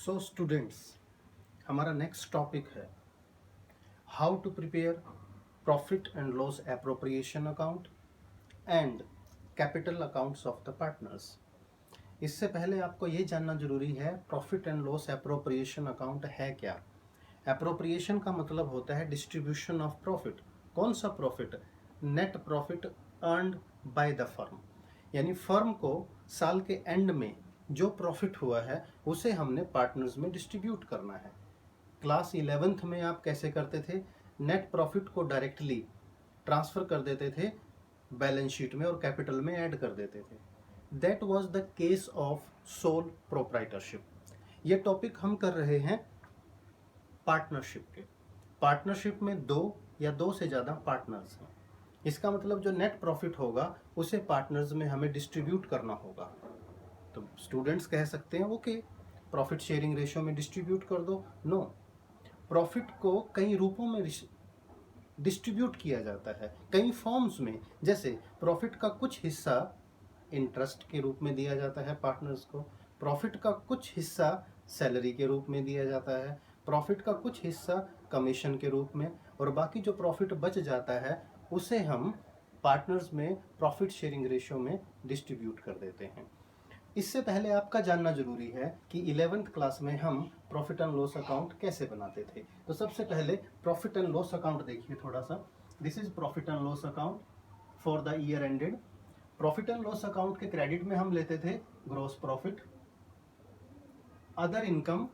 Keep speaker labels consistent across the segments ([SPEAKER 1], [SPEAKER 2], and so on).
[SPEAKER 1] सो students, हमारा next topic है how to prepare profit and loss appropriation account and capital accounts of the partners. इससे पहले आपको ये जानना जरूरी है profit and loss appropriation account है क्या। एप्रोप्रिएशन का मतलब होता है डिस्ट्रीब्यूशन ऑफ प्रॉफिट। कौन सा profit? Net profit earned by the firm, यानी फर्म को साल के एंड में जो प्रॉफिट हुआ है उसे हमने पार्टनर्स में डिस्ट्रीब्यूट करना है। क्लास 11th में आप कैसे करते थे? नेट प्रॉफिट को डायरेक्टली ट्रांसफर कर देते थे बैलेंस शीट में और कैपिटल में ऐड कर देते थे। That was the case of sole proprietorship. ये टॉपिक हम कर रहे हैं पार्टनरशिप के। पार्टनरशिप में दो या दो से ज़्यादा पार्टनर्स हैं। इसका मतलब जो नेट प्रॉफिट होगा उसे पार्टनर्स में हमें डिस्ट्रीब्यूट करना होगा। तो स्टूडेंट्स कह सकते हैं ओके, प्रॉफिट शेयरिंग रेशियो में डिस्ट्रीब्यूट कर दो। नो, प्रॉफिट को कई रूपों में डिस्ट्रीब्यूट किया जाता है, कई फॉर्म्स में। जैसे प्रॉफिट का कुछ हिस्सा इंटरेस्ट के रूप में दिया जाता है पार्टनर्स को, प्रॉफिट का कुछ हिस्सा सैलरी के रूप में दिया जाता है, प्रॉफिट का कुछ हिस्सा कमीशन के रूप में, और बाकी जो प्रॉफिट बच जाता है उसे हम पार्टनर्स में प्रॉफिट शेयरिंग रेशियो में डिस्ट्रीब्यूट कर देते हैं। इससे पहले आपका जानना जरूरी है कि 11th क्लास में हम प्रॉफिट एंड लॉस अकाउंट कैसे बनाते थे। तो सबसे पहले प्रॉफिट एंड लॉस अकाउंट देखिए थोड़ा सा। This is profit and loss account for the year ended. Profit and loss account के क्रेडिट में हम लेते थे gross profit, other income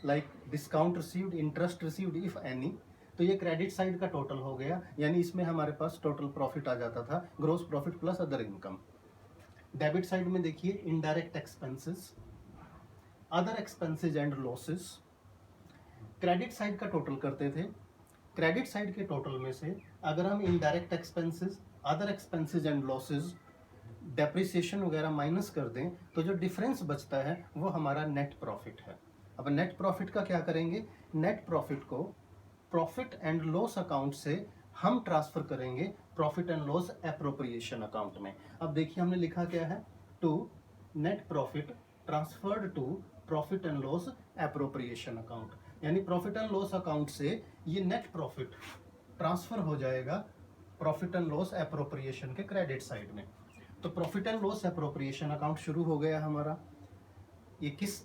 [SPEAKER 1] like discount received, interest received if any. तो ये क्रेडिट साइड का टोटल हो गया, यानी इसमें हमारे पास टोटल प्रॉफिट आ जाता था gross profit plus other income. Debit side में देखिए indirect expenses, other expenses and losses. Credit side का टोटल करते थे। क्रेडिट साइड के टोटल में से अगर हम indirect expenses, other expenses and losses, depreciation वगैरह माइनस कर दें तो जो डिफरेंस बचता है वो हमारा नेट प्रॉफिट है। अब नेट प्रॉफिट का क्या करेंगे? नेट प्रॉफिट को प्रॉफिट एंड लॉस अकाउंट से हम ट्रांसफर करेंगे profit and loss appropriation account में। अब देखिए हमने लिखा क्या है, to net profit transferred to profit and loss appropriation account, यानी प्रॉफिट एंड लॉस अकाउंट से ये नेट प्रॉफिट ट्रांसफर हो जाएगा प्रॉफिट एंड लॉस एप्रोप्रिएशन के क्रेडिट साइड में। तो profit and loss appropriation account शुरू हो गया हमारा। ये किस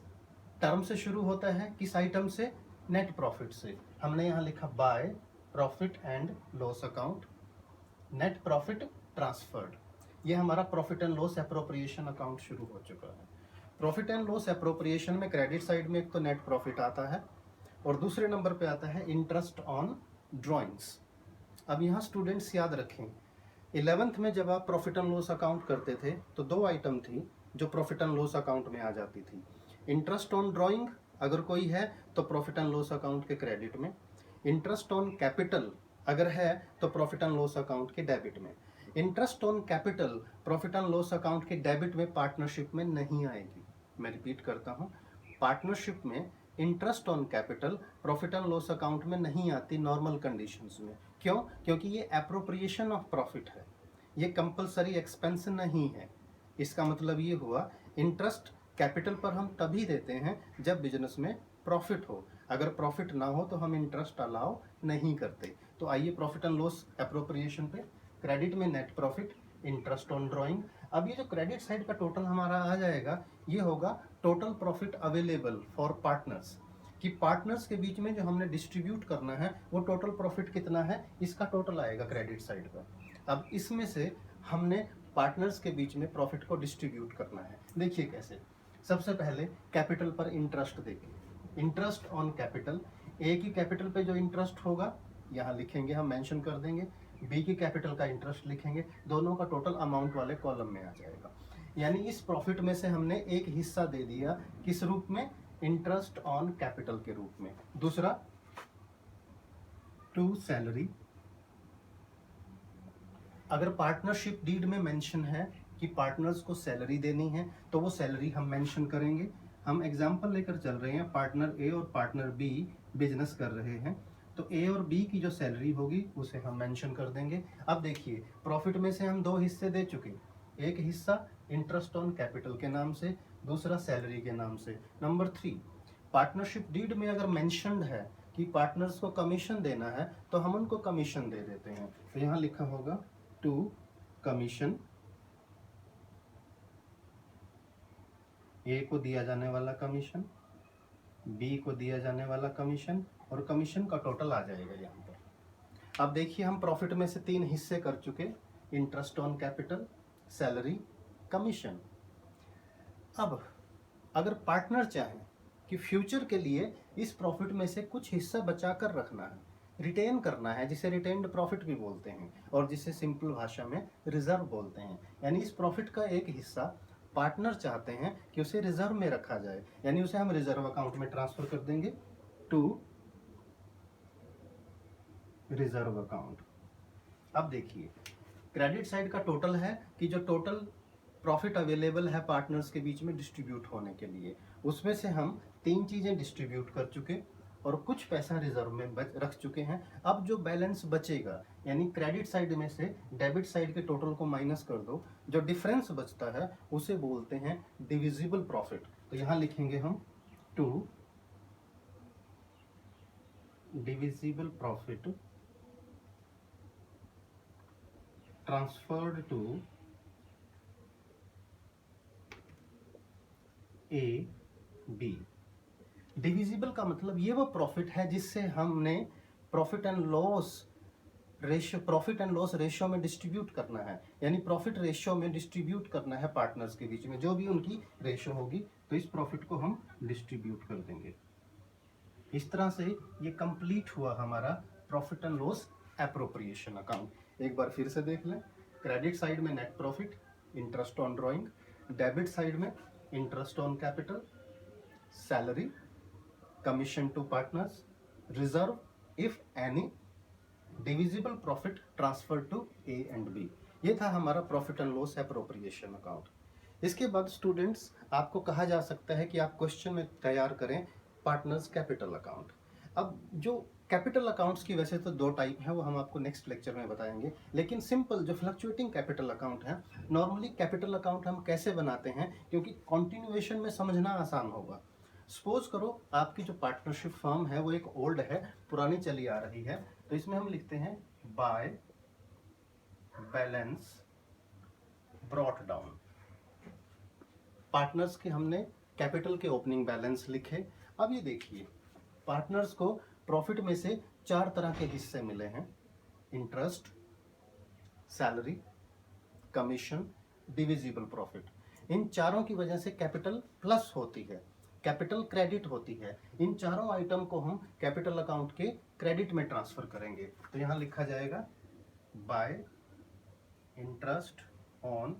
[SPEAKER 1] टर्म से शुरू होता है, किस आइटम से? नेट प्रॉफिट से। हमने यहाँ लिखा by profit and loss account, net profit transferred. ये हमारा profit and loss appropriation account शुरू हो चुका है। प्रॉफिट एंड लॉस एप्रोप्रिएशन में क्रेडिट साइड में एक तो नेट प्रॉफिट आता है और दूसरे नंबर पे आता है इंटरेस्ट ऑन ड्रॉइंग्स। अब यहाँ स्टूडेंट्स याद रखें, 11th में जब आप प्रॉफिट एंड लॉस अकाउंट करते थे तो दो आइटम थी जो प्रॉफिट एंड लॉस अकाउंट में आ जाती थी। इंटरेस्ट ऑन ड्रॉइंग अगर कोई है तो प्रॉफिट एंड लॉस अकाउंट के क्रेडिट में, इंटरेस्ट ऑन कैपिटल अगर है तो प्रॉफिट एंड लॉस अकाउंट के डेबिट में। Interest on capital profit and loss account के डेबिट में पार्टनरशिप में नहीं आएगी। मैं रिपीट करता हूँ, पार्टनरशिप में interest on capital profit and loss account में नहीं आती नॉर्मल कंडीशंस में। क्यों? क्योंकि ये एप्रोप्रिएशन ऑफ प्रॉफिट है, ये कंपलसरी एक्सपेंस नहीं है। इसका मतलब ये हुआ इंटरेस्ट कैपिटल पर हम तभी देते हैं जब बिजनेस में प्रॉफिट हो, अगर प्रॉफिट ना हो तो हम इंटरेस्ट अलाउ नहीं करते। तो आइए प्रॉफिट एंड लॉस एप्रोप्रिएशन पे, क्रेडिट में net profit, interest on drawing. अब ये जो क्रेडिट साइड का टोटल हमारा आ जाएगा ये होगा total profit available for partners, कि पार्टनर्स के बीच में जो हमने डिस्ट्रीब्यूट करना है वो टोटल प्रॉफिट कितना है इसका टोटल आएगा क्रेडिट साइड पर। अब इसमें से हमने पार्टनर्स के बीच में प्रॉफिट को डिस्ट्रीब्यूट करना है। देखिए कैसे। सबसे पहले कैपिटल पर इंटरेस्ट देखिए, इंटरेस्ट ऑन कैपिटल। ए की कैपिटल पे जो इंटरेस्ट होगा यहाँ लिखेंगे, हम मेंशन कर देंगे। बी की कैपिटल का इंटरेस्ट लिखेंगे, दोनों का टोटल अमाउंट वाले कॉलम में आ जाएगा। यानी इस प्रॉफिट में से हमने एक हिस्सा दे दिया किस रूप में? इंटरेस्ट ऑन कैपिटल के रूप में। दूसरा टू सैलरी, अगर पार्टनरशिप डीड में मेंशन है कि पार्टनर्स को सैलरी देनी है तो वो सैलरी हम मेंशन करेंगे। हम एग्जांपल लेकर चल रहे हैं, पार्टनर ए और पार्टनर बी बिजनेस कर रहे हैं, तो ए और बी की जो सैलरी होगी उसे हम मेंशन कर देंगे। अब देखिए प्रॉफिट में से हम दो हिस्से दे चुके, एक हिस्सा इंटरेस्ट ऑन कैपिटल के नाम से, दूसरा सैलरी के नाम से। नंबर 3, पार्टनरशिप डीड में अगर मेंशन्ड है कि पार्टनर्स को कमीशन देना है तो हम उनको कमीशन दे देते हैं। तो यहाँ लिखा होगा टू कमीशन, ए को दिया जाने वाला कमीशन, बी को दिया जाने वाला कमीशन, और कमीशन का टोटल आ जाएगा यहाँ पर। अब देखिए हम प्रॉफिट में से 3 हिस्से कर चुके, interest on capital, salary, commission. अब अगर पार्टनर चाहें कि फ्यूचर के लिए इस प्रॉफिट में से कुछ हिस्सा बचा कर रखना है, रिटेन करना है, जिसे रिटेन्ड प्रॉफिट भी बोलते हैं और जिसे सिंपल भाषा में रिजर्व बोलते हैं, यानी इस प्रॉफिट का एक हिस्सा पार्टनर चाहते हैं कि उसे रिजर्व में रखा जाए, यानी उसे हम रिजर्व अकाउंट में ट्रांसफर कर देंगे टू रिजर्व अकाउंट। अब देखिए क्रेडिट साइड का टोटल है कि जो टोटल प्रॉफिट अवेलेबल है पार्टनर्स के बीच में डिस्ट्रीब्यूट होने के लिए, उसमें से हम 3 चीजें डिस्ट्रीब्यूट कर चुके और कुछ पैसा रिजर्व में रख चुके हैं। अब जो बैलेंस बचेगा, यानी क्रेडिट साइड में से डेबिट साइड के टोटल को माइनस कर दो, जो डिफरेंस बचता है उसे बोलते हैं डिविजिबल प्रॉफिट। तो यहाँ लिखेंगे हम to divisible profit transferred to A B. Divisible का मतलब ये वो प्रॉफिट है जिससे हमने प्रॉफिट एंड लॉस रेशियो में डिस्ट्रीब्यूट करना है, यानी प्रॉफिट रेशियो में डिस्ट्रीब्यूट करना है पार्टनर्स के बीच में, जो भी उनकी रेशियो होगी तो इस प्रॉफिट को हम डिस्ट्रीब्यूट कर देंगे। इस तरह से ये कंप्लीट हुआ हमारा profit and loss appropriation account. एक बार फिर से देख लें, क्रेडिट साइड में net profit, interest on drawing, debit side में interest on capital, salary, commission to partners, reserve if any, divisible profit transfer to A and B. ये था हमारा profit and loss appropriation account. इसके बाद students आपको कहा जा सकता है कि आप क्वेश्चन में तैयार करें पार्टनर्स कैपिटल अकाउंट। अब जो कैपिटल अकाउंट्स की वैसे तो 2 टाइप है, वो हम आपको नेक्स्ट लेक्चर में बताएंगे, लेकिन सिंपल जो फ्लक्चुएटिंग कैपिटल अकाउंट है, नॉर्मली कैपिटल अकाउंट हम कैसे बनाते हैं, क्योंकि कॉन्टिन्यूएशन में समझना आसान होगा। सपोज करो आपकी जो पार्टनरशिप फर्म है वो एक ओल्ड है, पुरानी चली आ रही है, तो इसमें हम लिखते हैं by balance brought down. Partners के हमने कैपिटल के ओपनिंग बैलेंस लिखे। अब ये देखिए पार्टनर्स को प्रॉफिट में से 4 तरह के हिस्से मिले हैं, interest, salary, commission, divisible profit. इन चारों की वजह से कैपिटल प्लस होती है, कैपिटल क्रेडिट होती है। इन चारों आइटम को हम कैपिटल अकाउंट के क्रेडिट में ट्रांसफर करेंगे। तो यहाँ लिखा जाएगा bye interest on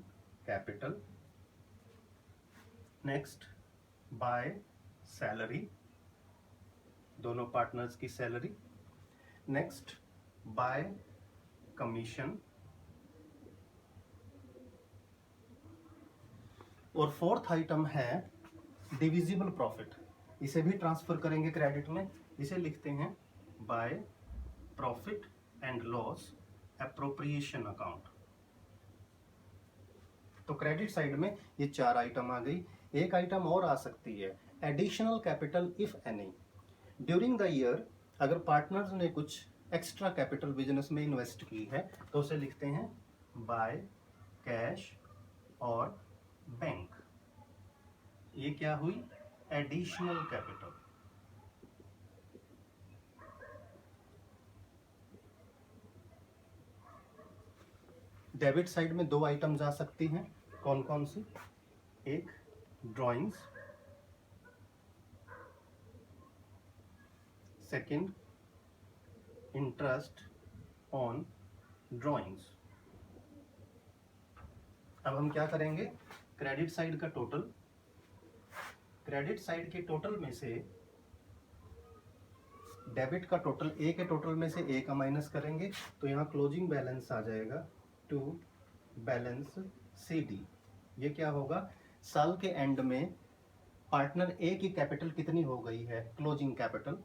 [SPEAKER 1] capital, next by salary, दोनों पार्टनर्स की सैलरी, नेक्स्ट बाय कमीशन, और फोर्थ आइटम है डिविजिबल प्रॉफिट। इसे भी ट्रांसफर करेंगे क्रेडिट में, इसे लिखते हैं by profit and loss appropriation account. तो क्रेडिट साइड में ये 4 आइटम आ गई। एक आइटम और आ सकती है, additional capital if any. During the year अगर पार्टनर्स ने कुछ एक्स्ट्रा कैपिटल बिजनेस में इन्वेस्ट की है तो उसे लिखते हैं बाय कैश और बैंक। ये क्या हुई, एडिशनल कैपिटल। डेबिट साइड में 2 आइटम्स आ सकती हैं, कौन कौन सी, एक drawings, second interest on drawings. अब हम क्या करेंगे, क्रेडिट साइड का टोटल, क्रेडिट साइड के टोटल में से डेबिट का टोटल, ए के टोटल में से ए का माइनस करेंगे, तो यहाँ क्लोजिंग बैलेंस आ जाएगा टू बैलेंस सी डी। ये क्या होगा, साल के एंड में पार्टनर ए की कैपिटल कितनी हो गई है, क्लोजिंग कैपिटल।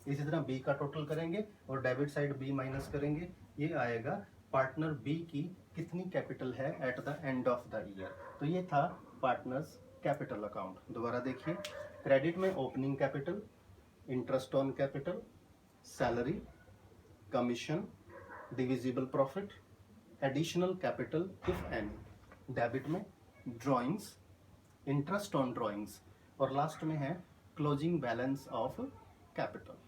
[SPEAKER 1] इसी तरह बी का टोटल करेंगे और डेबिट साइड बी माइनस करेंगे, ये आएगा पार्टनर बी की कितनी कैपिटल है at the end of the year. तो ये था पार्टनर्स कैपिटल अकाउंट। दोबारा देखिए, क्रेडिट में opening capital, interest on capital, salary, commission, divisible profit, additional capital if any. Debit में ड्राइंग्स, इंटरेस्ट ऑन ड्राइंग्स, और लास्ट में है क्लोजिंग बैलेंस ऑफ कैपिटल।